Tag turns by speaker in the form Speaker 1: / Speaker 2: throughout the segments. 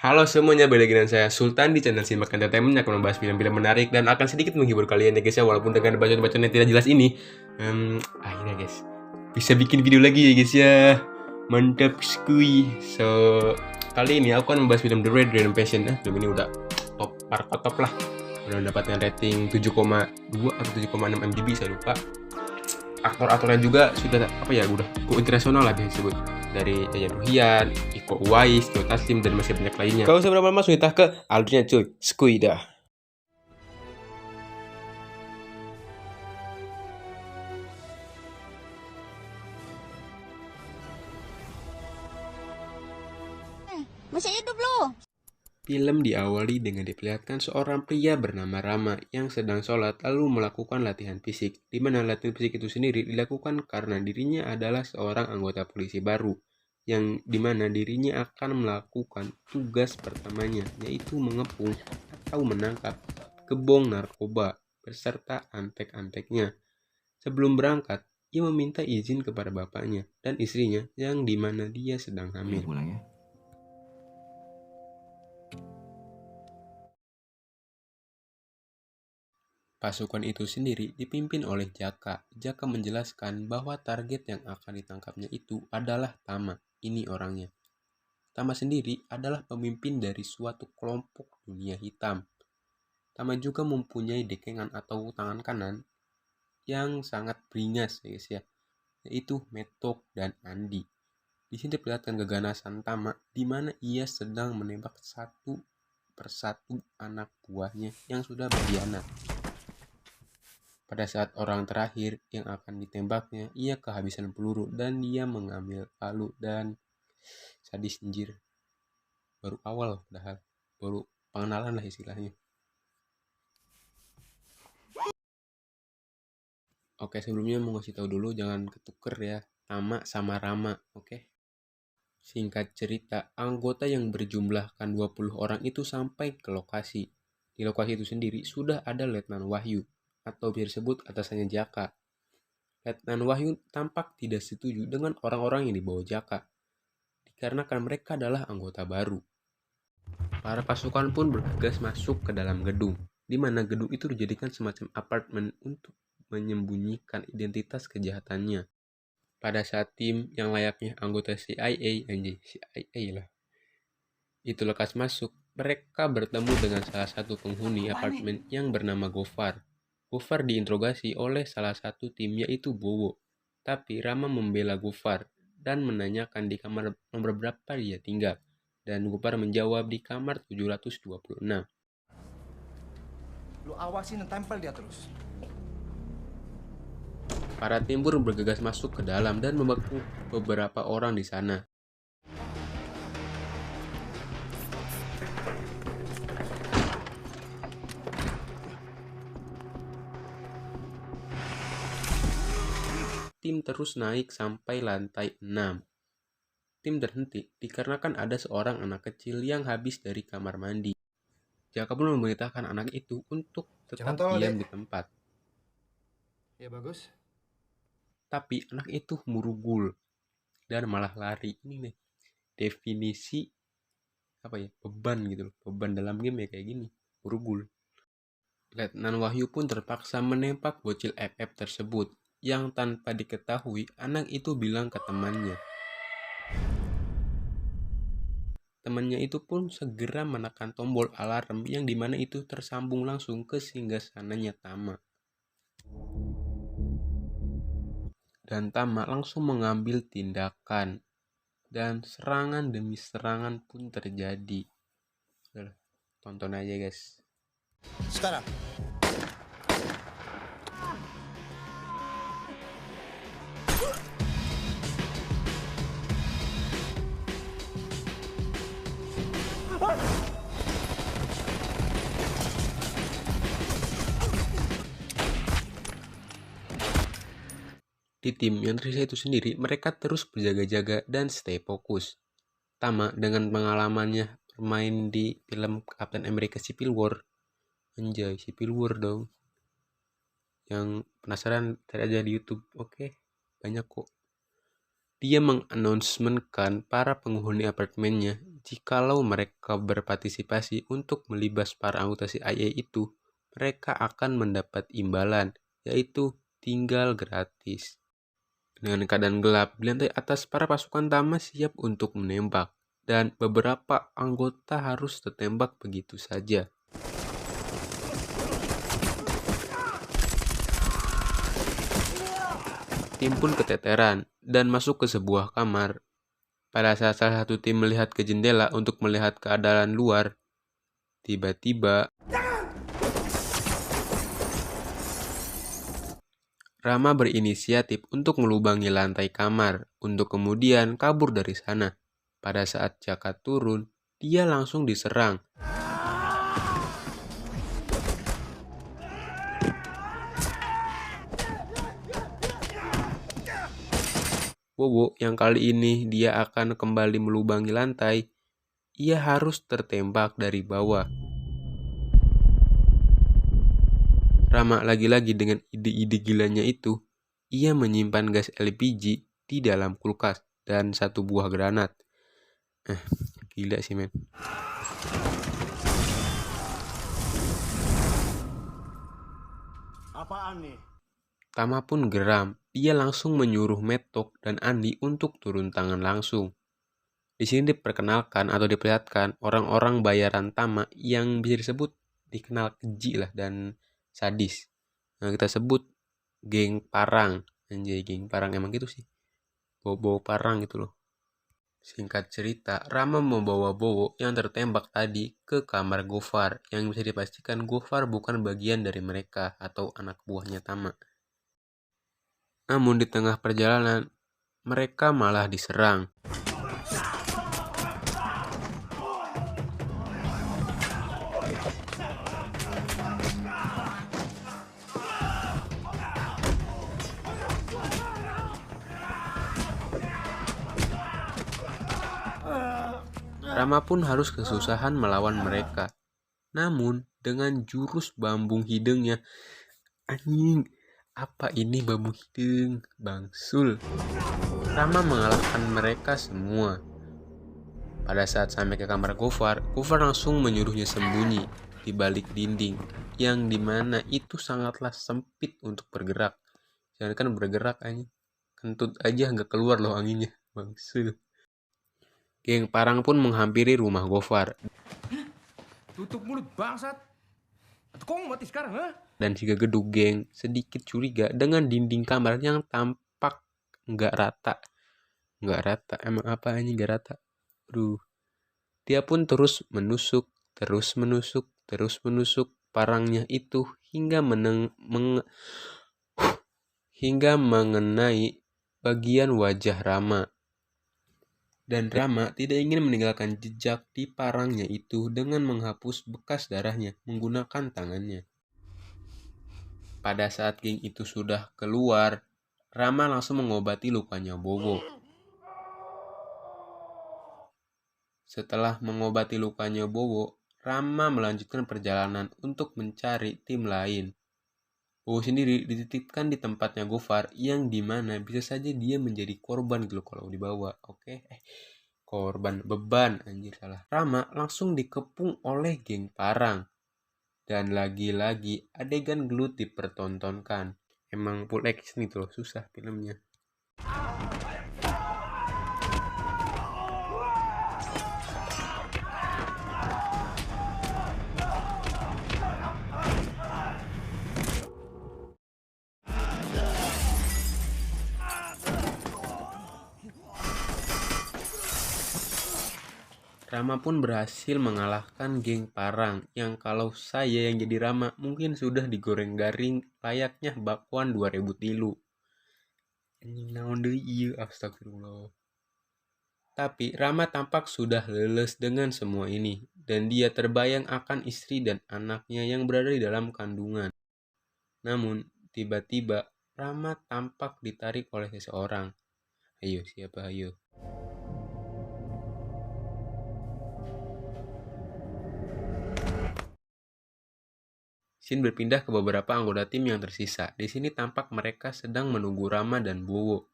Speaker 1: Halo semuanya, balik lagi dengan saya Sultan di channel Simak Entertainment yang akan membahas film-film menarik dan akan sedikit menghibur kalian ya guys ya, walaupun dengan bacaan-bacaan yang tidak jelas ini. Akhirnya guys bisa bikin video lagi ya guys ya, mantap skuy. So kali ini aku akan membahas film The Red Redemption. Film ini udah top, parah top lah, udah mendapatkan rating 7,2 atau 7,6 MDB, saya lupa. Aktor-aktornya juga sudah udah go internasional lah disebut, dari Yayan Ruhian, Iko Uwais, Joe Taslim, dan masih banyak lainnya. Kalau seberapa lama langsung kita ke alurnya cuy, skuy dah.
Speaker 2: Masih hidup lu.
Speaker 1: Film diawali dengan diperlihatkan seorang pria bernama Rama yang sedang sholat lalu melakukan latihan fisik, di mana latihan fisik itu sendiri dilakukan karena dirinya adalah seorang anggota polisi baru, yang dimana dirinya akan melakukan tugas pertamanya, yaitu mengepung atau menangkap gebong narkoba beserta antek-anteknya. Sebelum berangkat, ia meminta izin kepada bapaknya dan istrinya yang dimana dia sedang hamil.
Speaker 3: Pulang ya.
Speaker 1: Pasukan itu sendiri dipimpin oleh Jaka. Jaka menjelaskan bahwa target yang akan ditangkapnya itu adalah Tama. Ini orangnya. Tama sendiri adalah pemimpin dari suatu kelompok dunia hitam. Tama juga mempunyai dekengan atau tangan kanan yang sangat beringas ya guys ya, yaitu Metok dan Andi. Di sini diperlihatkan keganasan Tama, di mana ia sedang menembak satu persatu anak buahnya yang sudah berkhianat. Pada saat orang terakhir yang akan ditembaknya, ia kehabisan peluru dan dia mengambil palu dan sadis anjir. Baru awal padahal, baru pengenalan lah istilahnya. Oke, sebelumnya mau ngasih tahu dulu jangan ketuker ya, Tama sama Rama, oke? Singkat cerita, anggota yang berjumlahkan 20 orang itu sampai ke lokasi. Di lokasi itu sendiri sudah ada Letnan Wahyu, atau biar disebut atasannya Jaka. Letnan Wahyu tampak tidak setuju dengan orang-orang yang dibawa Jaka, dikarenakan mereka adalah anggota baru. Para pasukan pun bergegas masuk ke dalam gedung, di mana gedung itu dijadikan semacam apartemen untuk menyembunyikan identitas kejahatannya. Pada saat tim yang layaknya anggota CIA lah, itu lekas masuk, mereka bertemu dengan salah satu penghuni apartemen yang bernama Gofar. Gofar diinterogasi oleh salah satu tim yaitu Bowo, tapi Rama membela Gofar dan menanyakan di kamar nomor berapa dia tinggal, dan Gofar menjawab di kamar 726.
Speaker 4: Lu awasin dan tempel dia terus.
Speaker 1: Para tim pun bergegas masuk ke dalam dan membekuk beberapa orang di sana. Tim terus naik sampai lantai 6. Tim terhenti dikarenakan ada seorang anak kecil yang habis dari kamar mandi. Jaka pun memerintahkan anak itu untuk tetap diam di tempat.
Speaker 4: Ya bagus.
Speaker 1: Tapi anak itu murugul dan malah lari. Ini nih definisi beban gitu loh. Beban dalam game ya kayak gini, murugul. Letnan Wahyu pun terpaksa menembak bocil FF tersebut, yang tanpa diketahui anak itu bilang ke temannya. Temannya itu pun segera menekan tombol alarm yang dimana itu tersambung langsung ke singgasananya Tama. Dan Tama langsung mengambil tindakan dan serangan demi serangan pun terjadi. Tonton aja guys.
Speaker 4: Sekarang.
Speaker 1: Di tim yang tersisa itu sendiri, mereka terus berjaga-jaga dan stay fokus. Tama dengan pengalamannya bermain di film Captain America Civil War. Anjay, Civil War dong. Yang penasaran, cari aja di YouTube. Oke, banyak kok. Dia mengannouncementkan para penghuni apartemennya jikalau mereka berpartisipasi untuk melibas para anggota CIA itu, mereka akan mendapat imbalan, yaitu tinggal gratis. Dengan keadaan gelap, di lantai atas para pasukan Tama siap untuk menembak, dan beberapa anggota harus tertembak begitu saja. Tim pun keteteran dan masuk ke sebuah kamar. Pada saat salah satu tim melihat ke jendela untuk melihat keadaan luar, tiba-tiba Rama berinisiatif untuk melubangi lantai kamar untuk kemudian kabur dari sana. Pada saat Jaka turun, dia langsung diserang. Bowo yang kali ini dia akan kembali melubangi lantai, ia harus tertembak dari bawah. Rama lagi-lagi dengan ide-ide gilanya itu, ia menyimpan gas LPG di dalam kulkas dan satu buah granat. Gila sih men.
Speaker 4: Apaan nih?
Speaker 1: Tama pun geram, dia langsung menyuruh Metok dan Andi untuk turun tangan langsung. Di sini diperkenalkan atau diperlihatkan orang-orang bayaran Tama yang bisa disebut dikenal keji lah dan sadis. Nah, kita sebut geng parang. Anjay, geng parang emang gitu sih. Bawa-bawa parang gitu loh. Singkat cerita, Rama membawa Bowo yang tertembak tadi ke kamar Gofar, yang bisa dipastikan Gofar bukan bagian dari mereka atau anak buahnya Tama. Namun di tengah perjalanan, mereka malah diserang. Rama pun harus kesusahan melawan mereka. Namun, dengan jurus bambung hidungnya, anjing, apa ini bambung hidung? Bangsul. Rama mengalahkan mereka semua. Pada saat sampai ke kamar Gofar langsung menyuruhnya sembunyi di balik dinding, yang dimana itu sangatlah sempit untuk bergerak. Jangan kan bergerak anjing. Kentut aja nggak keluar loh anginnya. Bangsul. Geng parang pun menghampiri rumah Gofar.
Speaker 3: Tutup mulut bangsat. Atau kau mati sekarang, ha?
Speaker 1: Dan si gegeduk geng sedikit curiga dengan dinding kamar yang tampak nggak rata. Nggak rata, emang apa ini nggak rata? Aduh. Dia pun terus menusuk parangnya itu hingga mengenai bagian wajah Rama. Dan Rama tidak ingin meninggalkan jejak di parangnya itu dengan menghapus bekas darahnya menggunakan tangannya. Pada saat geng itu sudah keluar, Rama langsung mengobati lukanya Bowo. Setelah mengobati lukanya Bowo, Rama melanjutkan perjalanan untuk mencari tim lain. Bowo sendiri dititipkan di tempatnya Gofar yang dimana bisa saja dia menjadi korban gitu kalau dibawa. Oke. Korban, beban, anjir salah. Rama langsung dikepung oleh geng parang. Dan lagi-lagi adegan gelut dipertontonkan. Emang full action gitu loh, susah filmnya. Rama pun berhasil mengalahkan geng parang yang kalau saya yang jadi Rama mungkin sudah digoreng garing layaknya bakwan 2000 tilu. Anjing naon deui ieu, astagfirullah. Tapi Rama tampak sudah leles dengan semua ini dan dia terbayang akan istri dan anaknya yang berada di dalam kandungan. Namun tiba-tiba Rama tampak ditarik oleh seseorang. Ayo siapa ayo? Scene berpindah ke beberapa anggota tim yang tersisa. Di sini tampak mereka sedang menunggu Rama dan Bowo.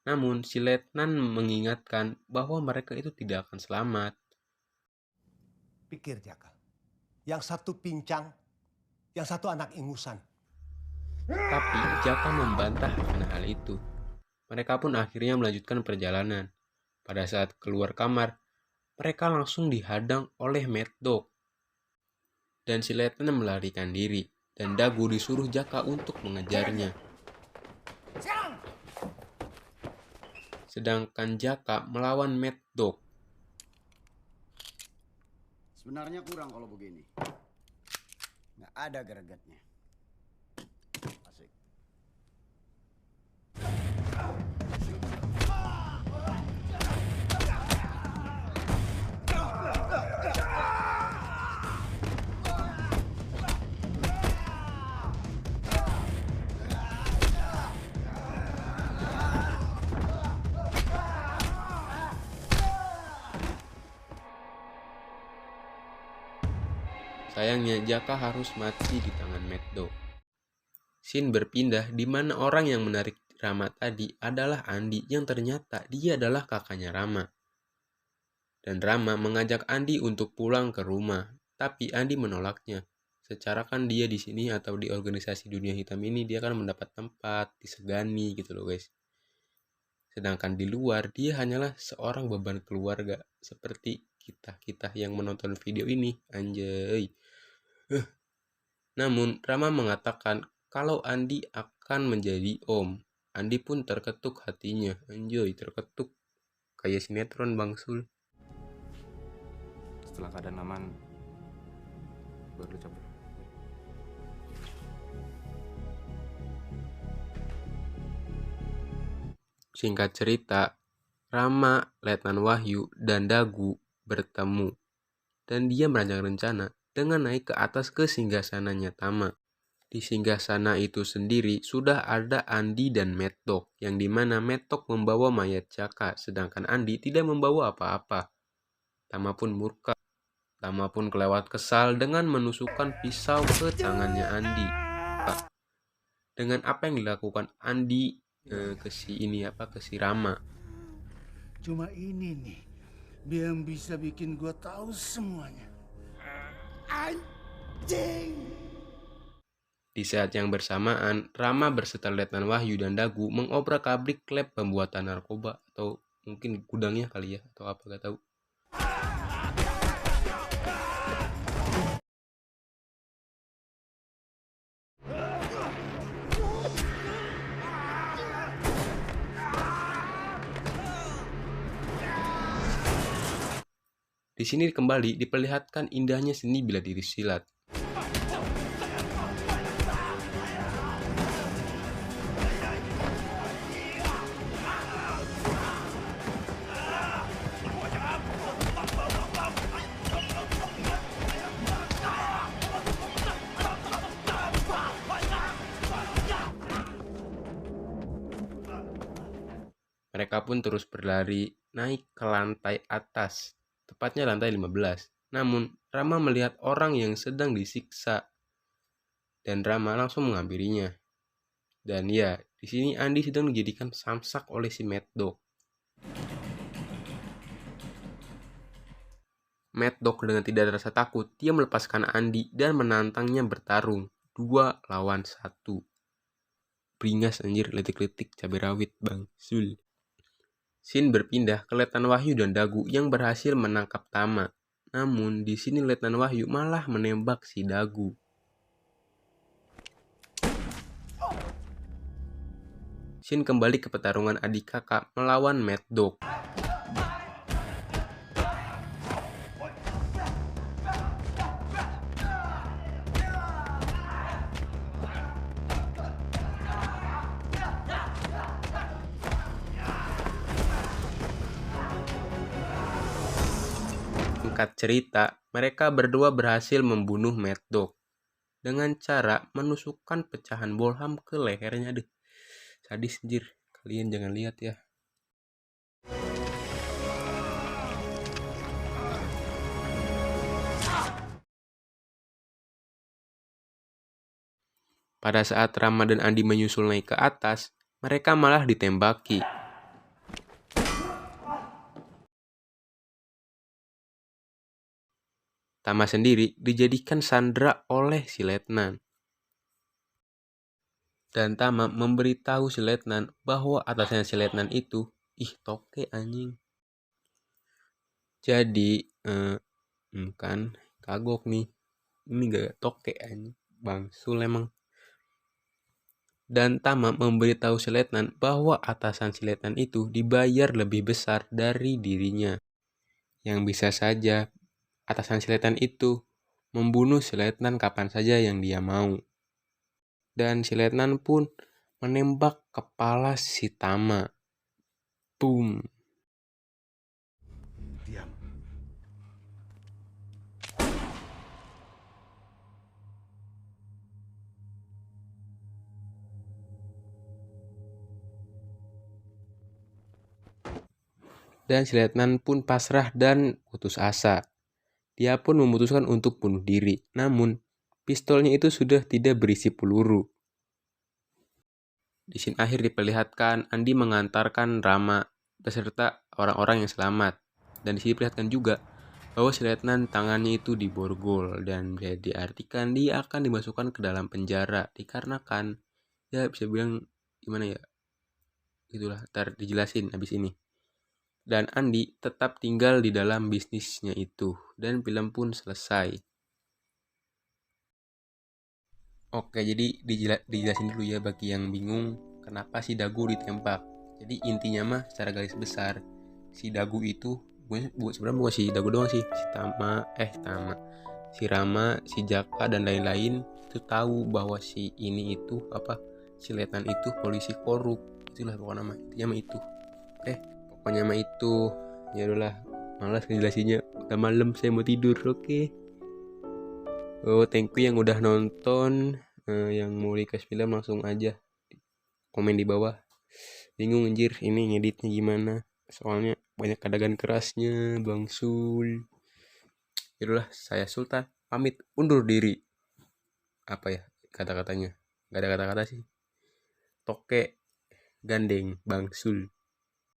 Speaker 1: Namun, si Letnan mengingatkan bahwa mereka itu tidak akan selamat.
Speaker 5: Pikir Jaka. Yang satu pincang, yang satu anak ingusan.
Speaker 1: Tapi Jaka membantah akan hal itu. Mereka pun akhirnya melanjutkan perjalanan. Pada saat keluar kamar, mereka langsung dihadang oleh Mad Dog. Dan si Letnan melarikan diri, dan Dagu disuruh Jaka untuk mengejarnya. Sedangkan Jaka melawan Mad Dog.
Speaker 6: Sebenarnya kurang kalau begini. Nggak ada gregetnya. Asik.
Speaker 1: Sayangnya Jaka harus mati di tangan Mad Dog. Scene berpindah di mana orang yang menarik Rama tadi adalah Andi yang ternyata dia adalah kakaknya Rama. Dan Rama mengajak Andi untuk pulang ke rumah, tapi Andi menolaknya. Secara kan dia di sini atau di organisasi dunia hitam ini dia kan mendapat tempat, disegani gitu loh guys. Sedangkan di luar dia hanyalah seorang beban keluarga seperti kita yang menonton video ini, anjay. Namun Rama mengatakan kalau Andi akan menjadi om. Andi pun terketuk hatinya, anjay terketuk. Kayak sinetron Bang Sul.
Speaker 3: Setelah keadaan aman, baru cabut.
Speaker 1: Singkat cerita, Rama, Letnan Wahyu, dan Dagu bertemu. Dan dia merancang rencana dengan naik ke atas ke singgasananya Tama. Di singgasana itu sendiri sudah ada Andi dan Mad Dog, yang dimana Mad Dog membawa mayat Jaka, sedangkan Andi tidak membawa apa-apa. Tama pun murka. Tama pun kelewat kesal dengan menusukkan pisau ke tangannya Andi. Dengan apa yang dilakukan Andi ke si Rama.
Speaker 7: Cuma ini nih, dia yang bisa bikin gua tahu semuanya. Anjing!
Speaker 1: Di saat yang bersamaan, Rama berserta Letnan Wahyu dan Dagu mengobrak-abrik lab pembuatan narkoba atau mungkin gudangnya kali ya atau apa gak tahu. Di sini kembali diperlihatkan indahnya seni bela diri silat. Mereka pun terus berlari naik ke lantai atas, tepatnya lantai 15. Namun, Rama melihat orang yang sedang disiksa. Dan Rama langsung menghampirinya. Dan ya, di sini Andi sedang dijadikan samsak oleh si Mad Dog. Mad Dog dengan tidak ada rasa takut, dia melepaskan Andi dan menantangnya bertarung 2 lawan 1. Beringas anjir, letik-letik cabai rawit Bang Sul. Scene berpindah ke Letnan Wahyu dan Dagu yang berhasil menangkap Tama. Namun di sini Letnan Wahyu malah menembak si Dagu. Scene kembali ke pertarungan adik kakak melawan Mad Dog. Singkat cerita, mereka berdua berhasil membunuh Mad Dog dengan cara menusukkan pecahan bolham ke lehernya. Deh, sadis anjir. Kalian jangan lihat ya. Pada saat Rama dan Andi menyusul naik ke atas, mereka malah ditembaki. Tama sendiri dijadikan sandera oleh si letnan. Dan Tama memberitahu si letnan bahwa atasnya si letnan itu, toke anjing. Jadi, kan kagok nih. Ini gak toke anjing. Bangsul emang. Dan Tama memberitahu si letnan bahwa atasan si letnan itu dibayar lebih besar dari dirinya. Yang bisa saja atasan si letnan itu membunuh si letnan kapan saja yang dia mau. Dan si letnan pun menembak kepala si Tama. Boom.
Speaker 7: Diam.
Speaker 1: Dan si letnan pun pasrah dan putus asa. Dia pun memutuskan untuk bunuh diri. Namun, pistolnya itu sudah tidak berisi peluru. Di scene akhir diperlihatkan Andi mengantarkan Rama beserta orang-orang yang selamat. Dan di sini diperlihatkan juga bahwa si letnan tangannya itu diborgol dan bisa diartikan dia akan dimasukkan ke dalam penjara dikarenakan ya bisa bilang gimana ya, itulah ntar dijelasin abis ini. Dan Andi tetap tinggal di dalam bisnisnya itu dan film pun selesai. Oke, jadi dijelasin dulu ya bagi yang bingung kenapa si Dagu ditembak. Jadi intinya mah secara garis besar si Dagu itu sebenarnya bukan si Dagu doang sih, si si Rama, si Jaka dan lain-lain itu tahu bahwa si ini itu si letnan itu polisi korup. Itulah pokoknya mah intinya mah itu. Pokoknya mah itu. Ya udahlah, malas ngejelasinnya. Udah malam, saya mau tidur. Oke. Oh, thank you yang udah nonton. Yang mau request film langsung aja komen di bawah. Bingung anjir ini ngeditnya gimana. Soalnya banyak adegan kerasnya, Bang Sul. Yaudahlah, saya Sultan pamit undur diri. Apa ya kata-katanya? Gak ada kata-kata sih. Toke gandeng Bang Sul.